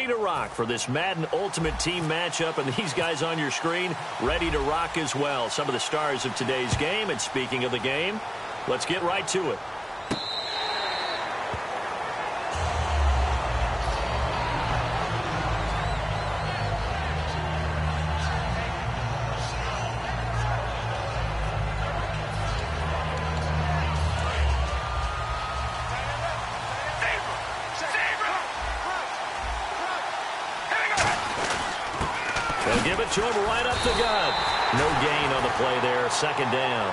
ready to rock for this Madden Ultimate Team matchup, and these guys on your screen ready to rock as well. Some of the stars of today's game, and speaking of the game, let's get right to it. They'll give it to him right up the gut. No gain on the play there, second down.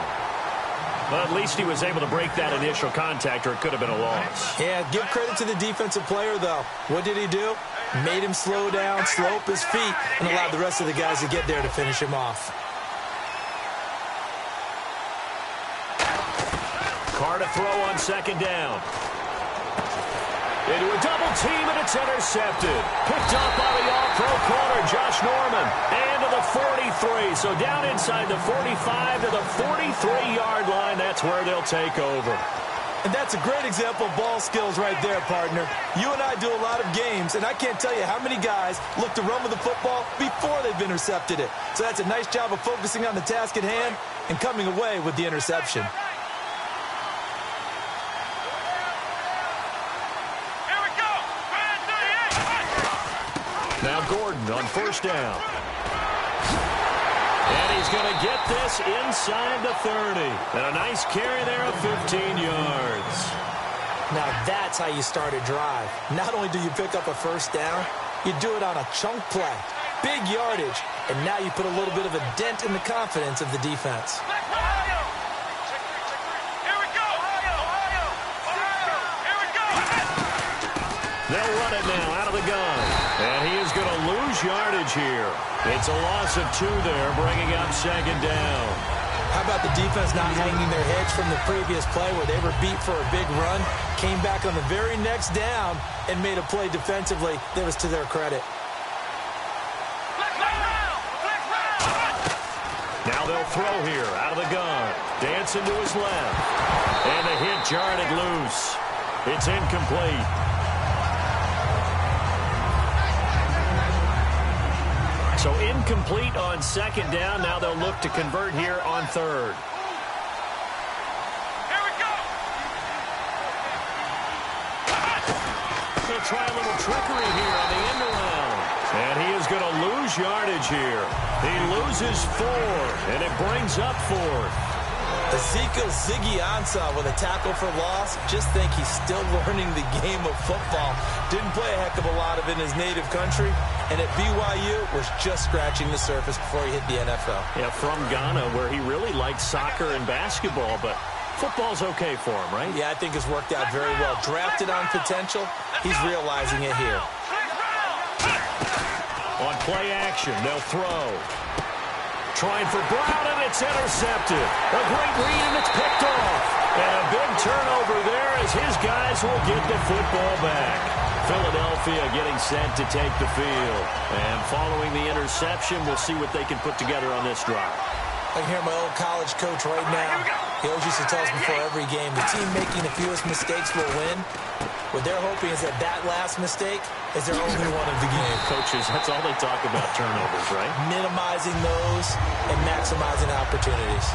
But at least he was able to break that initial contact, or it could have been a loss. Yeah, give credit to the defensive player, though. What did he do? Made him slow down, slope his feet, and allowed the rest of the guys to get there to finish him off. Carr to throw on second down. Into a double team, and it's intercepted. Picked up by the all-pro corner, Josh Norman. And to the 43. So down inside the 45 to the 43-yard line. That's where they'll take over. And that's a great example of ball skills right there, partner. You and I do a lot of games, and I can't tell you how many guys look to run with the football before they've intercepted it. So that's a nice job of focusing on the task at hand and coming away with the interception. Now Gordon on first down. And he's going to get this inside the 30. And a nice carry there of 15 yards. Now that's how you start a drive. Not only do you pick up a first down, you do it on a chunk play. Big yardage. And now you put a little bit of a dent in the confidence of the defense. They'll run it now out of the gun. And he is going to lose yardage here. It's a loss of 2 there, bringing up second down. How about the defense not hanging their heads from the previous play where they were beat for a big run, came back on the very next down, and made a play defensively that was to their credit. Now they'll throw here out of the gun. Dancing to his left. And the hit jarred it loose. It's incomplete. So incomplete on second down. Now they'll look to convert here on third. Here we go. They'll try a little trickery here on the end around. And he is going to lose yardage here. He loses 4, and it brings up 4th. Ezekiel Ziggy Ansah with a tackle for loss. Just think he's still learning the game of football. Didn't play a heck of a lot of it in his native country. And at BYU, was just scratching the surface before he hit the NFL. Yeah, from Ghana, where he really liked soccer and basketball, but football's okay for him, right? Yeah, I think it's worked out very well. Drafted on potential, he's realizing it here. On play action, they'll throw. Trying for Brown, and it's intercepted. A great read, and it's picked off. And a big turnover there as his guys will get the football back. Philadelphia getting set to take the field. And following the interception, we'll see what they can put together on this drive. I can hear my old college coach right now. He always used to tell us before every game, the team making the fewest mistakes will win. What they're hoping is that that last mistake is their only one of the game. Coaches, that's all they talk about, turnovers, right? Minimizing those and maximizing opportunities.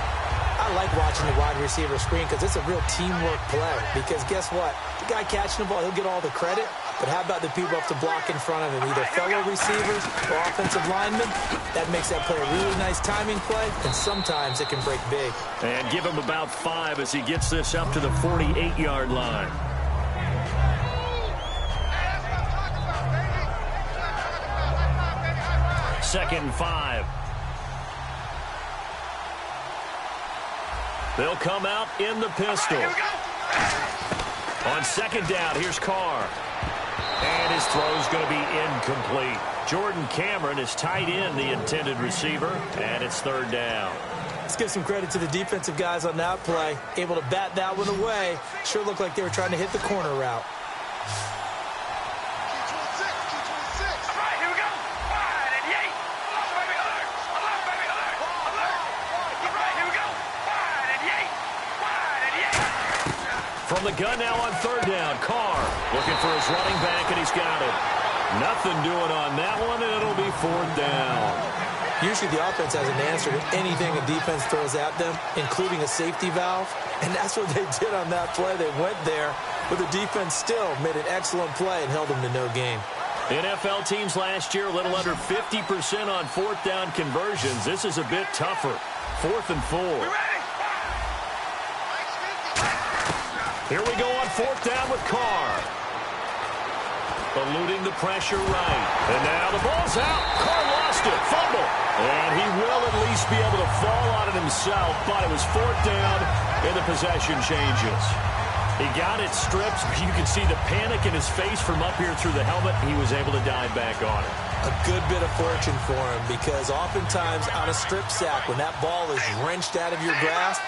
I like watching the wide receiver screen because it's a real teamwork play. Because guess what? The guy catching the ball, he'll get all the credit. But how about the people up to block in front of him, either fellow receivers or offensive linemen? That makes that play a really nice timing play, and sometimes it can break big. And give him about 5 as he gets this up to the 48-yard line. Second and 5. They'll come out in the pistol. On second down, here's Carr. And his throw's going to be incomplete. Jordan Cameron is tight end, the intended receiver, and it's third down. Let's give some credit to the defensive guys on that play. Able to bat that one away. Sure looked like they were trying to hit the corner route. From the gun now on third down, Carr looking for his running back, and he's got it. Nothing doing on that one, and it'll be 4th down. Usually the offense has an answer to anything a defense throws at them, including a safety valve. And that's what they did on that play. They went there, but the defense still made an excellent play and held them to no gain. NFL teams last year a little under 50% on 4th down conversions. This is a bit tougher. 4th and 4. Here we go on 4th down with Carr. Eluding the pressure right. And now the ball's out. Carr lost it. Fumble. And he will at least be able to fall on it himself. But it was 4th down and the possession changes. He got it stripped. You can see the panic in his face from up here through the helmet. He was able to dive back on it. A good bit of fortune for him because oftentimes on a strip sack, when that ball is wrenched out of your grasp,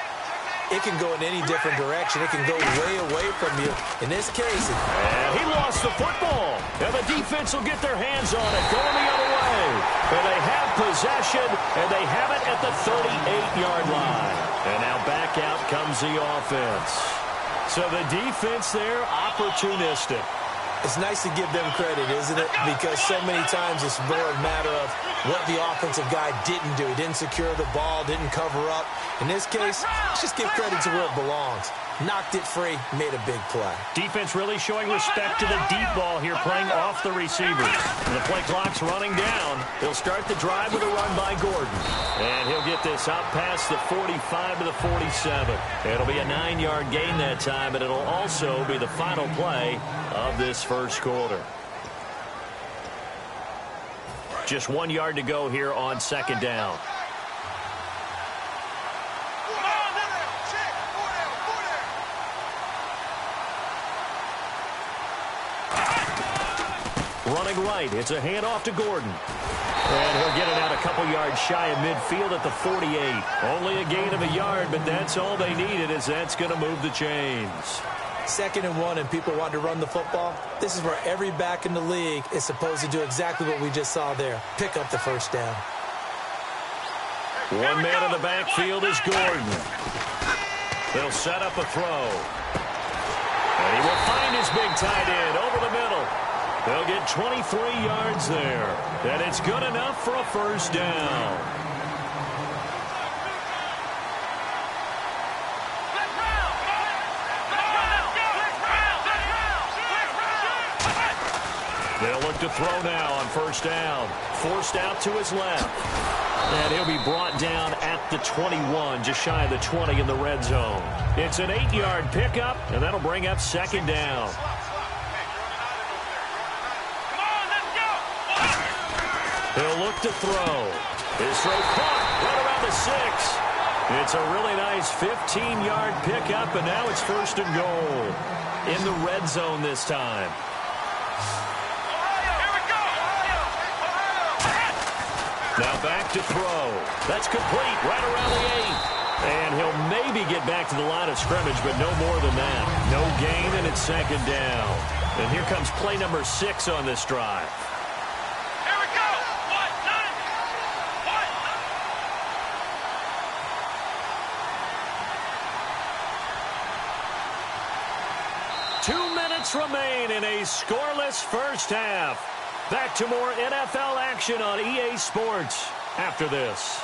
it can go in any different direction. It can go way away from you. In this case, and he lost the football. And the defense will get their hands on it, going the other way. And they have possession, and they have it at the 38-yard line. And now back out comes the offense. So the defense there, opportunistic. It's nice to give them credit, isn't it? Because so many times it's more a matter of what the offensive guy didn't do. He didn't secure the ball, didn't cover up. In this case, let's just give credit to where it belongs. Knocked it free, made a big play. Defense really showing respect to the deep ball here, playing off the receivers. And the play clock's running down. He'll start the drive with a run by Gordon. And he'll get this out past the 45 to the 47. It'll be a 9-yard gain that time, and it'll also be the final play of this first quarter. Just 1 yard to go here on 2nd down. Running right, it's a handoff to Gordon. And he'll get it out a couple yards shy of midfield at the 48. Only a gain of a yard, but that's all they needed, as that's going to move the chains. 2nd and 1, and people want to run the football. This is where every back in the league is supposed to do exactly what we just saw there. Pick up the first down. One man in the backfield is Gordon. They'll set up a throw. And he will find his big tight end over the middle. They'll get 23 yards there. And it's good enough for a first down. They'll look to throw now on first down. Forced out to his left. And he'll be brought down at the 21, just shy of the 20 in the red zone. It's an 8-yard pickup, and that'll bring up 2nd down. He'll look to throw. His throw caught right around the 6. It's a really nice 15-yard pickup, and now it's 1st and goal. In the red zone this time. Now back to throw. That's complete right around the 8. And he'll maybe get back to the line of scrimmage, but no more than that. No gain, and it's 2nd down. And here comes play number 6 on this drive. Here we go. 2 minutes remain in a scoreless first half. Back to more NFL action on EA Sports after this.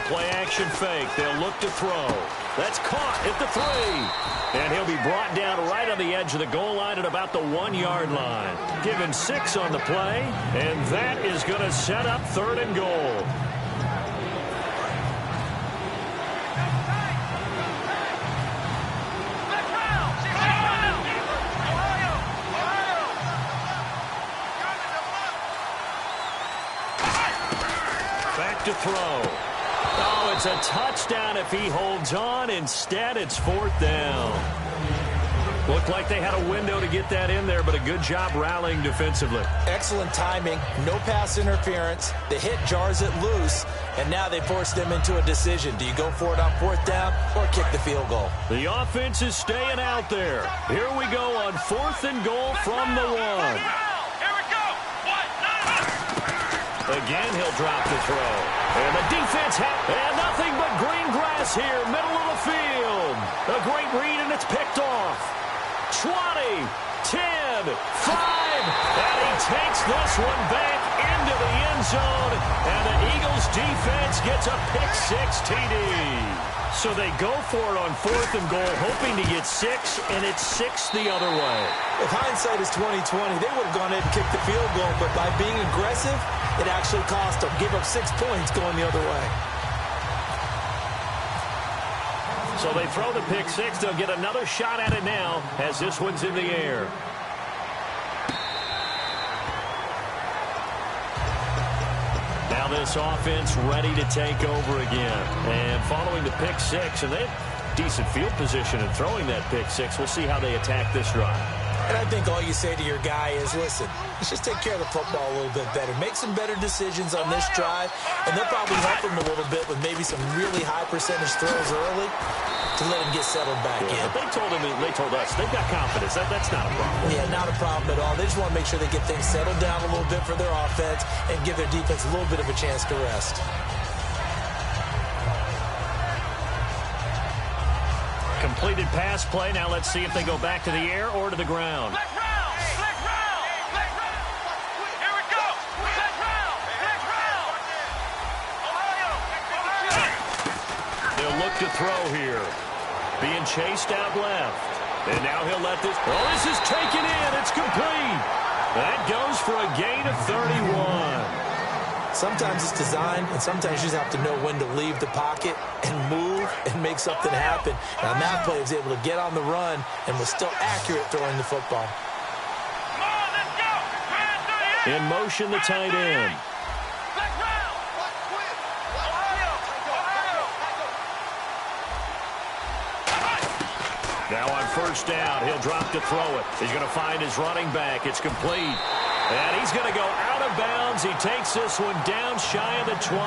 Play action fake. They'll look to throw. That's caught at the 3. And he'll be brought down right on the edge of the goal line at about the 1-yard line. Given 6 on the play, and that is going to set up 3rd and goal. Back to throw. Oh, it's a touchdown if he holds on. Instead, it's 4th down. Looked like they had a window to get that in there, but a good job rallying defensively. Excellent timing, no pass interference. The hit jars it loose, and now they force them into a decision. Do you go for it on 4th down or kick the field goal? The offense is staying out there. Here we go on 4th and goal from the 1. Here we go. Again, he'll drop the throw. And the defense and nothing but green grass here, middle of the field. A great read, and it's picked off. 20, 10, 5, and he takes this one back into the end zone, and the Eagles defense gets a pick-6 TD. So they go for it on 4th and goal, hoping to get 6, and it's 6 the other way. If hindsight is 20/20, they would have gone ahead and kicked the field goal, but by being aggressive, it actually cost them. Give up 6 points going the other way. So they throw the pick-6. They'll get another shot at it now as this one's in the air. Now this offense ready to take over again. And following the pick-6, and they have decent field position in throwing that pick-6. We'll see how they attack this drive. And I think all you say to your guy is, listen, let's just take care of the football a little bit better. Make some better decisions on this drive, and they'll probably help him a little bit with maybe some really high percentage throws early to let him get settled back in. But they told us they've got confidence. That's not a problem. Yeah, not a problem at all. They just want to make sure they get things settled down a little bit for their offense and give their defense a little bit of a chance to rest. Completed pass play. Now let's see if they go back to the air or to the ground. Black round. Black round. Black round. Here we go. Black round. Black round. Ohio. They'll look to throw here. Being chased out left. And now he'll let this. Oh, this is taken in. It's complete. That goes for a gain of 31. Sometimes it's designed, and sometimes you just have to know when to leave the pocket and move and make something happen. Now, that play was able to get on the run and was still accurate throwing the football. Come on, let's go. In motion, the tight end. Black round. Ohio. Now on 1st down, he'll drop to throw it. He's going to find his running back. It's complete. And he's going to go out of bounds. He takes this one down shy of the 20.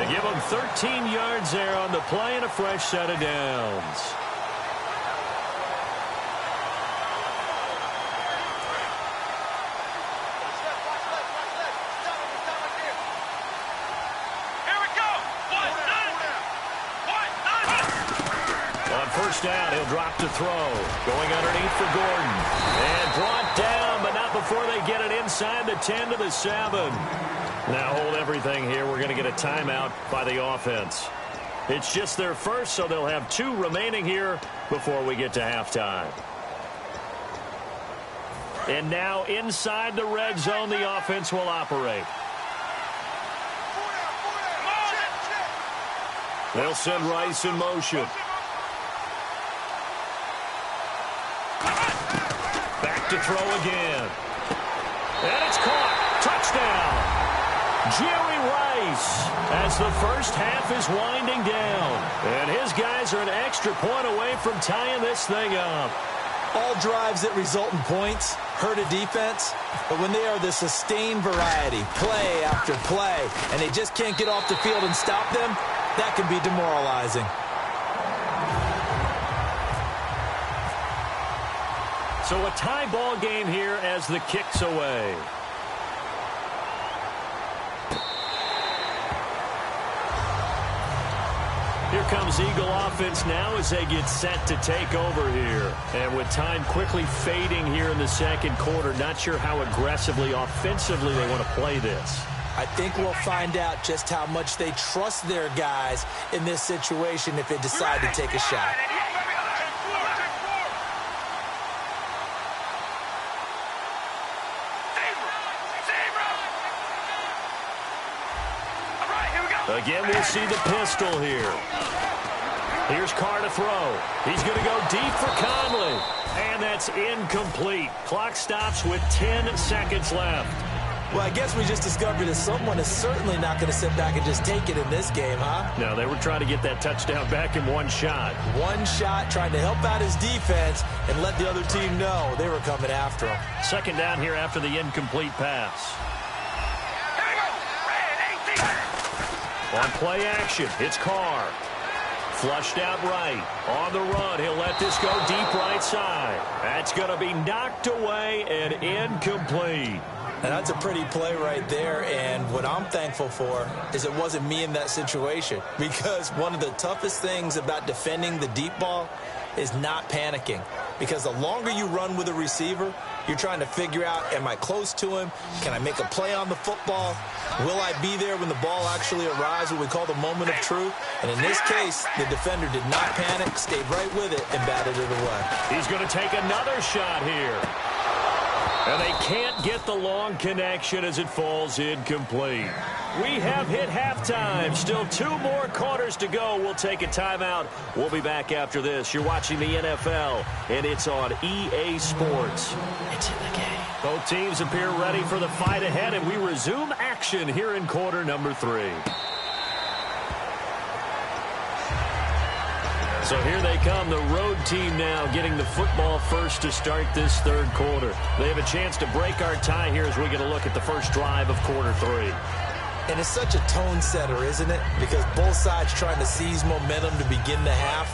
And give him 13 yards there on the play and a fresh set of downs. Here we go. On 1st down, he'll drop to throw. Going underneath for Gordon. And brought down, but not before they get it inside the 10 to the 7. Now hold everything here. We're going to get a timeout by the offense. It's just their first, so they'll have 2 remaining here before we get to halftime. And now inside the red zone, the offense will operate. They'll send Rice in motion. Back to throw again. And it's caught. Touchdown. Jerry Rice as the first half is winding down. And his guys are an extra point away from tying this thing up. All drives that result in points hurt a defense, but when they are the sustained variety, play after play, and they just can't get off the field and stop them, that can be demoralizing. So a tie ball game here as the kick's away. Here comes Eagle offense now as they get set to take over here. And with time quickly fading here in the second quarter, not sure how aggressively, offensively they want to play this. I think we'll find out just how much they trust their guys in this situation if they decide to take a shot. Again, we'll see the pistol here. Here's Carr to throw. He's going to go deep for Conley. And that's incomplete. Clock stops with 10 seconds left. Well, I guess we just discovered that someone is certainly not going to sit back and just take it in this game, huh? No, they were trying to get that touchdown back in one shot. One shot, trying to help out his defense and let the other team know they were coming after him. Second down here after the incomplete pass. On play action, it's Carr. Flushed out right. On the run, he'll let this go deep right side. That's going to be knocked away and incomplete. And that's a pretty play right there, and what I'm thankful for is it wasn't me in that situation, because one of the toughest things about defending the deep ball is not panicking, because the longer you run with a receiver, you're trying to figure out, am I close to him? Can I make a play on the football? Will I be there when the ball actually arrives, what we call the moment of truth? And in this case, the defender did not panic, stayed right with it, and batted it away. He's going to take another shot here. And they can't get the long connection as it falls incomplete. We have hit halftime. Still 2 more quarters to go. We'll take a timeout. We'll be back after this. You're watching the NFL, and it's on EA Sports. It's in the game. Both teams appear ready for the fight ahead, and we resume action here in quarter number 3. So here they come, the road team now getting the football first to start this third quarter. They have a chance to break our tie here as we get a look at the first drive of quarter 3. And it's such a tone setter, isn't it? Because both sides trying to seize momentum to begin the half.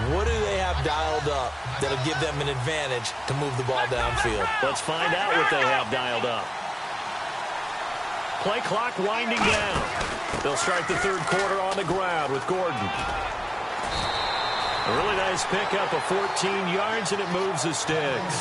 What do they have dialed up that'll give them an advantage to move the ball downfield? Let's find out what they have dialed up. Play clock winding down. They'll start the third quarter on the ground with Gordon. A really nice pickup of 14 yards, and it moves the sticks.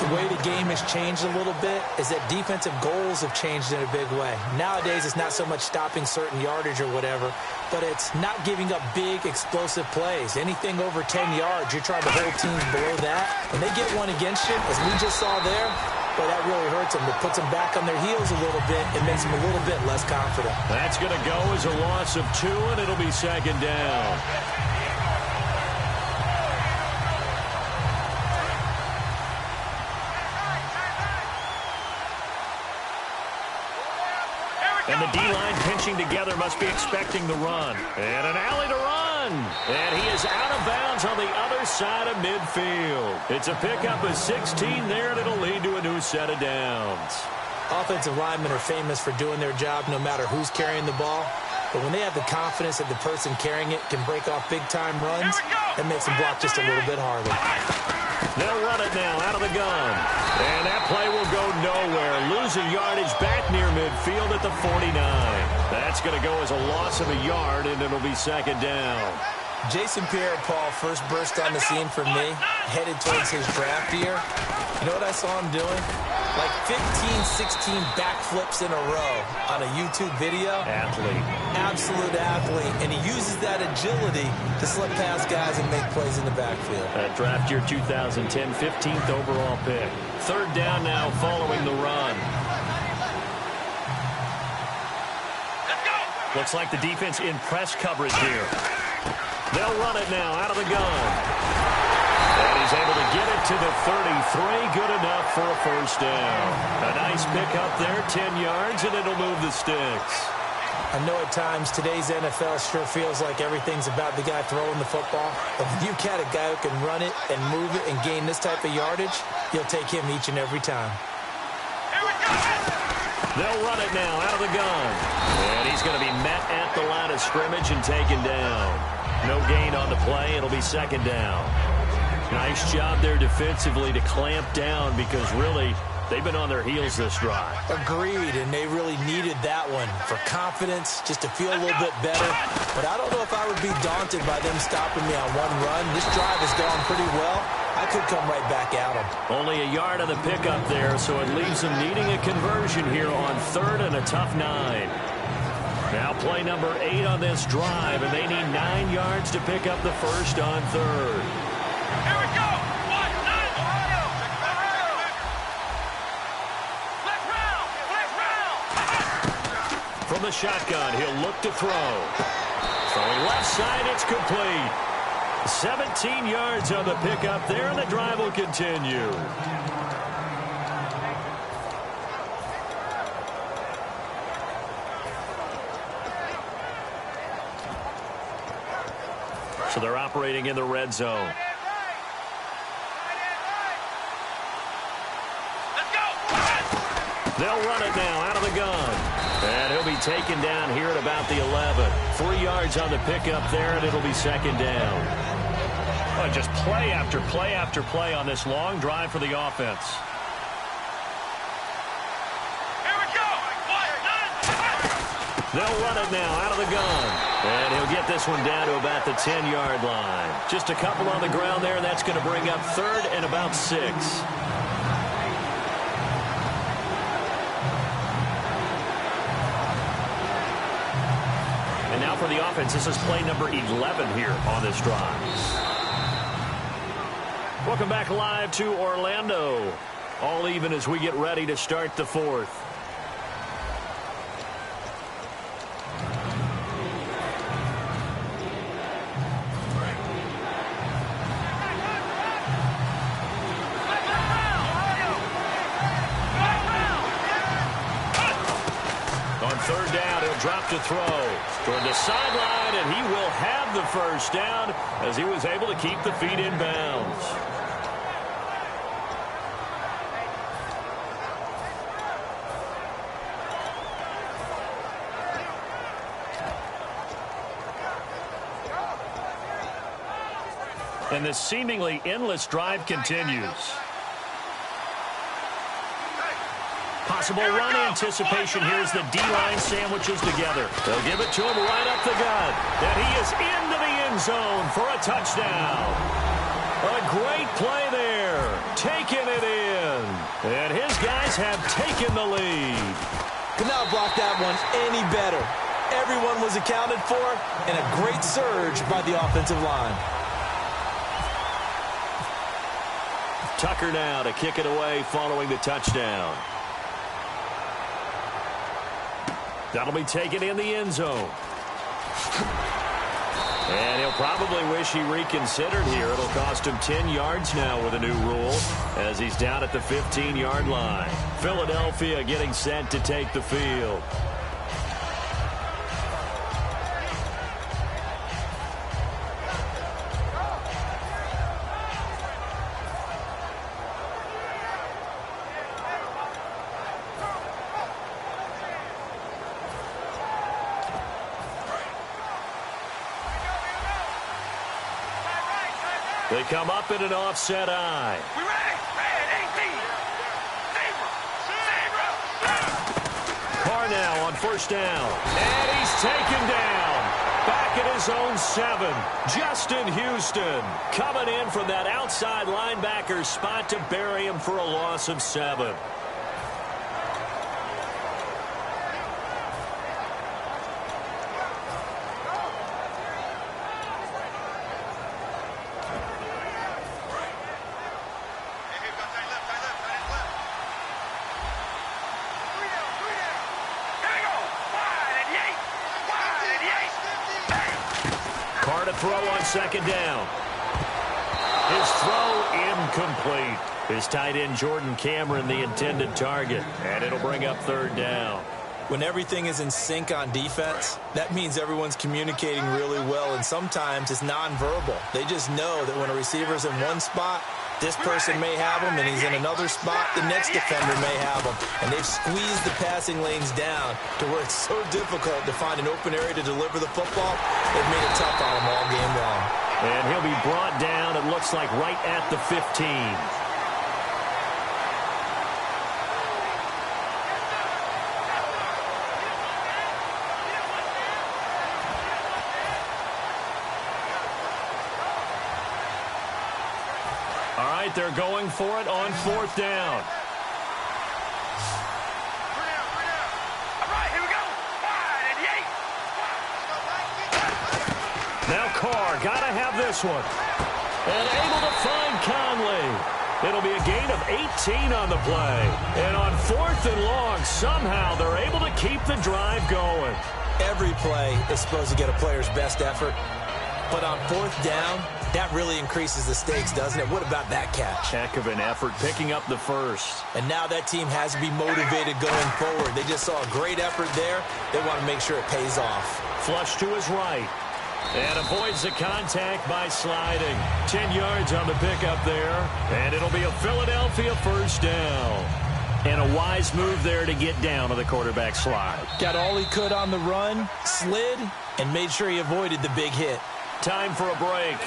The way the game has changed a little bit is that defensive goals have changed in a big way. Nowadays, it's not so much stopping certain yardage or whatever, but it's not giving up big, explosive plays. Anything over 10 yards, you're trying to hold teams below that. When they get one against you, as we just saw there, boy, that really hurts them. It puts them back on their heels a little bit. It makes them a little bit less confident. That's going to go as a loss of 2, and it'll be second down. And the D-line pinching together must be expecting the run. And an alley to run. And he is out of bounds on the other side of midfield. It's a pickup of 16 there, and it'll lead to a new set of downs. Offensive linemen are famous for doing their job no matter who's carrying the ball. But when they have the confidence that the person carrying it can break off big-time runs, that makes them block just a little bit harder. They'll run it now out of the gun. And that play will go nowhere. Losing yardage back near midfield at the 49. That's going to go as a loss of a yard, and it'll be second down. Jason Pierre-Paul first burst on the scene for me, headed towards his draft year. You know what I saw him doing? Like 15, 16 backflips in a row on a YouTube video. Athlete. Absolute athlete. And he uses that agility to slip past guys and make plays in the backfield. Draft year 2010, 15th overall pick. Third down now following the run. Let's go. Looks like the defense in press coverage here. They'll run it now out of the gun. And he's able to get it to the 33. Good enough for a first down. A nice pickup there, 10 yards, and it'll move the sticks. I know at times today's NFL sure feels like everything's about the guy throwing the football. But when you've got a guy who can run it and move it and gain this type of yardage, you'll take him each and every time. Here we go. They'll run it now out of the gun. And he's going to be met at the line of scrimmage and taken down. No gain on the play. It'll be second down. Nice job there defensively to clamp down, because really they've been on their heels this drive. Agreed, and they really needed that one for confidence, just to feel a little bit better. But I don't know if I would be daunted by them stopping me on one run. This drive has gone pretty well. I could come right back at them. Only a yard on the pickup there, so it leaves them needing a conversion here on third and a tough 9. Now play number 8 on this drive, and they need 9 yards to pick up the first on third. Here we go. 1-9. Ohio. Let's round. From the shotgun, he'll look to throw. Throwing left side, it's complete. 17 yards on the pickup there, and the drive will continue. So they're operating in the red zone. They'll run it now out of the gun. And he'll be taken down here at about the 11. 3 yards on the pickup there, and it'll be second down. Oh, just play after play after play on this long drive for the offense. Here we go. They'll run it now out of the gun. And he'll get this one down to about the 10-yard line. Just a couple on the ground there, and that's going to bring up third and about 6. And now for the offense, this is play number 11 here on this drive. Welcome back live to Orlando. All even as we get ready to start the fourth. Third down, he'll drop to throw toward the sideline, and he will have the first down as he was able to keep the feet in bounds. And this seemingly endless drive continues. Possible run anticipation. Here's the D-line sandwiches together. They'll give it to him right up the gut. And he is into the end zone for a touchdown. A great play there. Taking it in. And his guys have taken the lead. Could not block that one any better. Everyone was accounted for, and a great surge by the offensive line. Tucker now to kick it away following the touchdown. That'll be taken in the end zone. And he'll probably wish he reconsidered here. It'll cost him 10 yards now with a new rule as he's down at the 15-yard line. Philadelphia getting set to take the field. They come up in an offset eye. We ready? Red 18. Carr now on first down. And he's taken down. Back at his own 7. Justin Houston coming in from that outside linebacker spot to bury him for a loss of 7. Throw on second down. His throw incomplete. His tight end Jordan Cameron the intended target. And it'll bring up third down. When everything is in sync on defense, that means everyone's communicating really well, and sometimes it's nonverbal. They just know that when a receiver's in one spot, this person may have him, and he's in another spot, the next defender may have him. And they've squeezed the passing lanes down to where it's so difficult to find an open area to deliver the football. They've made it tough on him all game long. And he'll be brought down, it looks like, right at the 15. They're going for it on fourth down. All right, here we go. 5 and 8. Now Carr, got to have this one. And able to find Conley. It'll be a gain of 18 on the play. And on fourth and long, somehow they're able to keep the drive going. Every play is supposed to get a player's best effort. But on fourth down, that really increases the stakes, doesn't it? What about that catch? Heck of an effort picking up the first. And now that team has to be motivated going forward. They just saw a great effort there. They want to make sure it pays off. Flush to his right. And avoids the contact by sliding. 10 yards on the pickup there. And it'll be a Philadelphia first down. And a wise move there to get down to the quarterback slide. Got all he could on the run, slid, and made sure he avoided the big hit. Time for a break.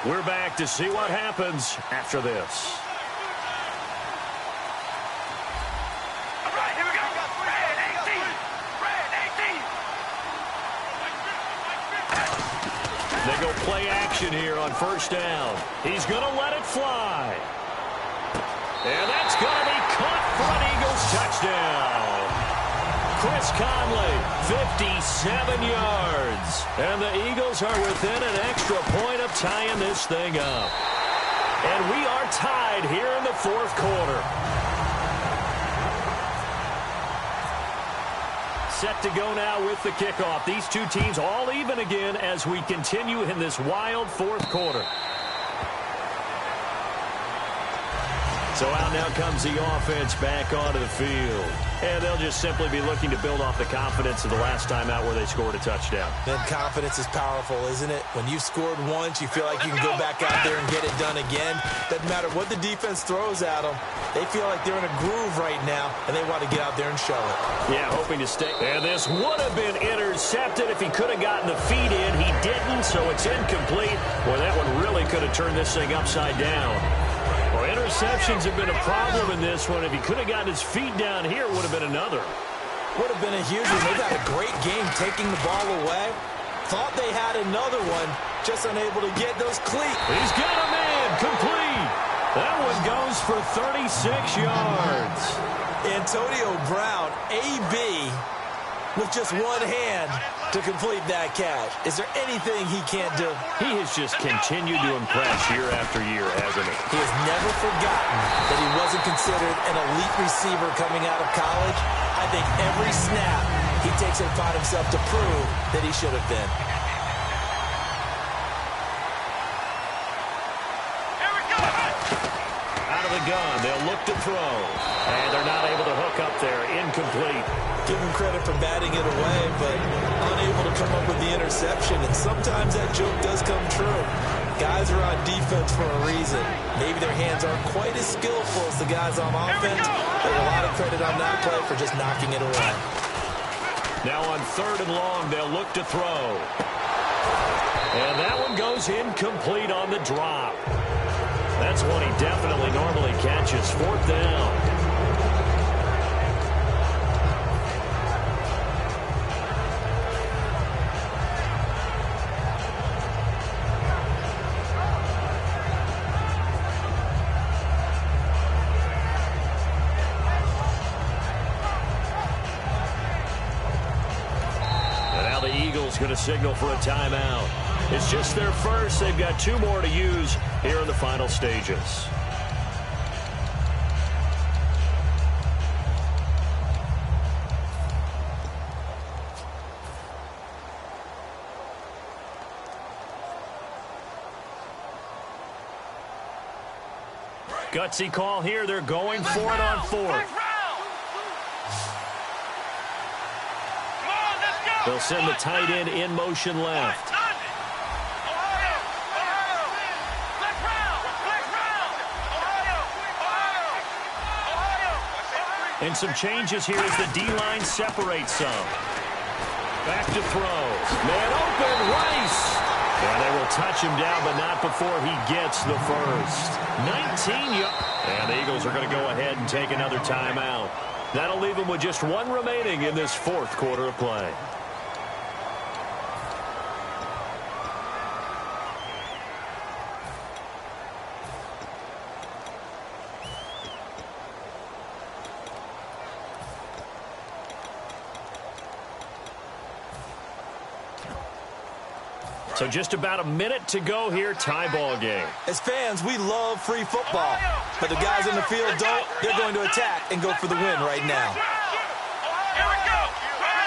We're back to see what happens after this. All right, here we go. Red 18. Red 18. They go play action here on first down. He's going to let it fly. And that's going to be caught for an Eagles touchdown. Chris Conley, 57 yards. And the Eagles are within an extra point of tying this thing up. And we are tied here in the fourth quarter. Set to go now with the kickoff. These two teams all even again as we continue in this wild fourth quarter. So out now comes the offense back onto the field. And they'll just simply be looking to build off the confidence of the last time out where they scored a touchdown. Then confidence is powerful, isn't it? When you've scored once, you feel like you can go back out there and get it done again. Doesn't matter what the defense throws at them. They feel like they're in a groove right now, and they want to get out there and show it. Yeah, hoping to stay. And this would have been intercepted if he could have gotten the feet in. He didn't, so it's incomplete. Boy, that one really could have turned this thing upside down. Well, interceptions have been a problem in this one. If he could have gotten his feet down here, it would have been another. Would have been a huge one. They've had a great game taking the ball away. Thought they had another one, just unable to get those cleats. He's got a man, complete. That one goes for 36 yards. Antonio Brown, AB, with just one hand to complete that catch. Is there anything he can't do? He has just continued to impress year after year, hasn't he? He has never forgotten that he wasn't considered an elite receiver coming out of college. I think every snap he takes it upon himself to prove that he should have been. Here we go. Out of the gun, they'll look to throw. And they're not able to hook up there. Incomplete. Give him credit for batting it away, but unable to come up with the interception. And sometimes that joke does come true. Guys are on defense for a reason. Maybe their hands aren't quite as skillful as the guys on offense. But a lot of credit on that play for just knocking it away. Now on 3rd and long, they'll look to throw. And that one goes incomplete on the drop. That's one he definitely normally catches. 4th down. Going to signal for a timeout. It's just their first. They've got 2 more to use here in the final stages. Gutsy call here. They're going for it on 4th. They'll send the tight end in motion left. And some changes here as the D-line separates some. Back to throw. Man open, Rice. And they will touch him down, but not before he gets the first. 19 yards. And the Eagles are going to go ahead and take another timeout. That'll leave them with just 1 remaining in this 4th quarter of play. So just about a minute to go here, tie ball game. As fans, we love free football. But the guys in the field don't. They're going to attack and go for the win right now.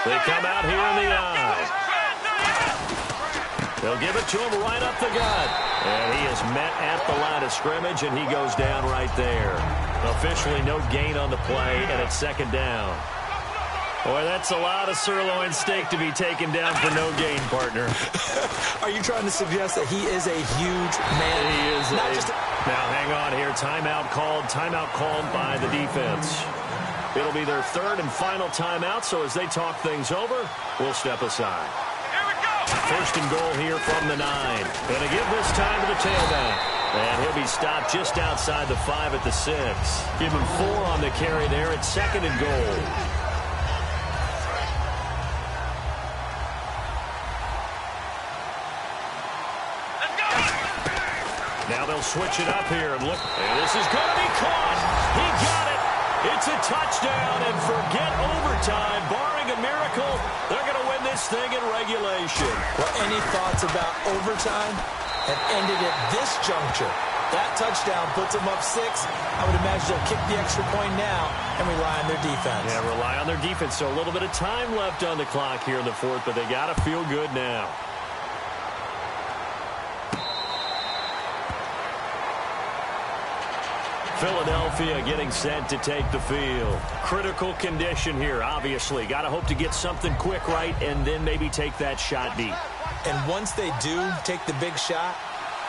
They come out here in the eye. They'll give it to him right up the gut. And he is met at the line of scrimmage, and he goes down right there. Officially no gain on the play, and it's 2nd down. Boy, that's a lot of sirloin steak to be taken down for no gain, partner. Are you trying to suggest that he is a huge man? He is. Now hang on here. Timeout called by the defense. It'll be their third and final timeout, so as they talk things over, we'll step aside. Here we go. First and goal here from the 9. Gonna give this time to the tailback. And he'll be stopped just outside the 5 at the 6. Give him 4 on the carry there at second and goal. Now they'll switch it up here and look. And this is going to be caught. He got it. It's a touchdown, and forget overtime. Barring a miracle, they're going to win this thing in regulation. Well, any thoughts about overtime have ended at this juncture? That touchdown puts them up 6. I would imagine they'll kick the extra point now and rely on their defense. Yeah, rely on their defense. So a little bit of time left on the clock here in the 4th, but they got to feel good now. Philadelphia getting set to take the field. Critical condition here, obviously. Got to hope to get something quick right and then maybe take that shot deep. And once they do take the big shot,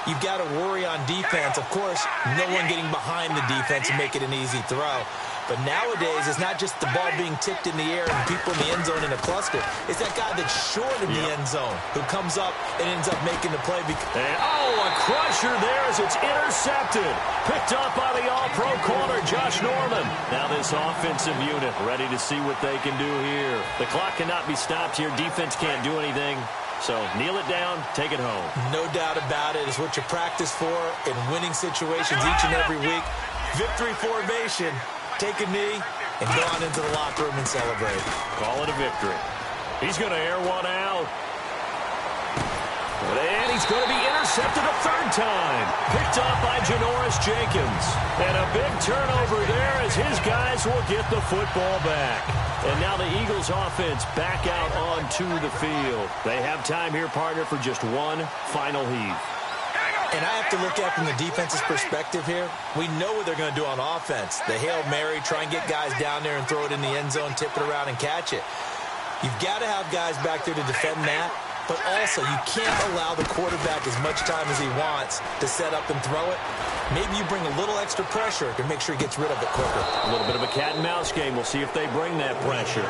you've got to worry on defense. Of course, no one getting behind the defense and make it an easy throw. But nowadays, it's not just the ball being tipped in the air and people in the end zone in a cluster. It's that guy that's short in the end zone who comes up and ends up making the play. And, a crusher there as it's intercepted. Picked up by the all-pro corner, Josh Norman. Now this offensive unit ready to see what they can do here. The clock cannot be stopped here. Defense can't do anything. So kneel it down, take it home. No doubt about it. It's what you practice for in winning situations each and every week. Victory formation. Take a knee and go on into the locker room and celebrate. Call it a victory. He's going to air one out. And he's going to be intercepted a 3rd time. Picked off by Janoris Jenkins. And a big turnover there as his guys will get the football back. And now the Eagles offense back out onto the field. They have time here, partner, for just one final heave. And I have to look at from the defense's perspective here. We know what they're going to do on offense. The Hail Mary, try and get guys down there and throw it in the end zone, tip it around and catch it. You've got to have guys back there to defend that. But also, you can't allow the quarterback as much time as he wants to set up and throw it. Maybe you bring a little extra pressure to make sure he gets rid of it quicker. A little bit of a cat and mouse game. We'll see if they bring that pressure.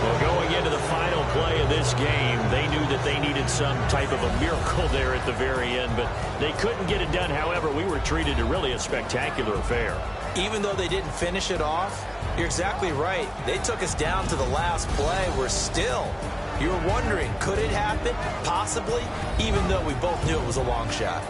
Well, going into the final play of this game, they knew that they needed some type of a miracle there at the very end, but they couldn't get it done. However, we were treated to really a spectacular affair. Even though they didn't finish it off, you're exactly right. They took us down to the last play. We're still, you were wondering, could it happen? Possibly, even though we both knew it was a long shot.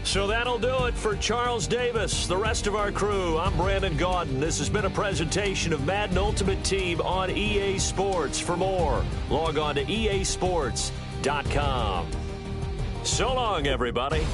So that'll do it for Charles Davis, the rest of our crew. I'm Brandon Gaudin. This has been a presentation of Madden Ultimate Team on EA Sports. For more, log on to easports.com. So long, everybody.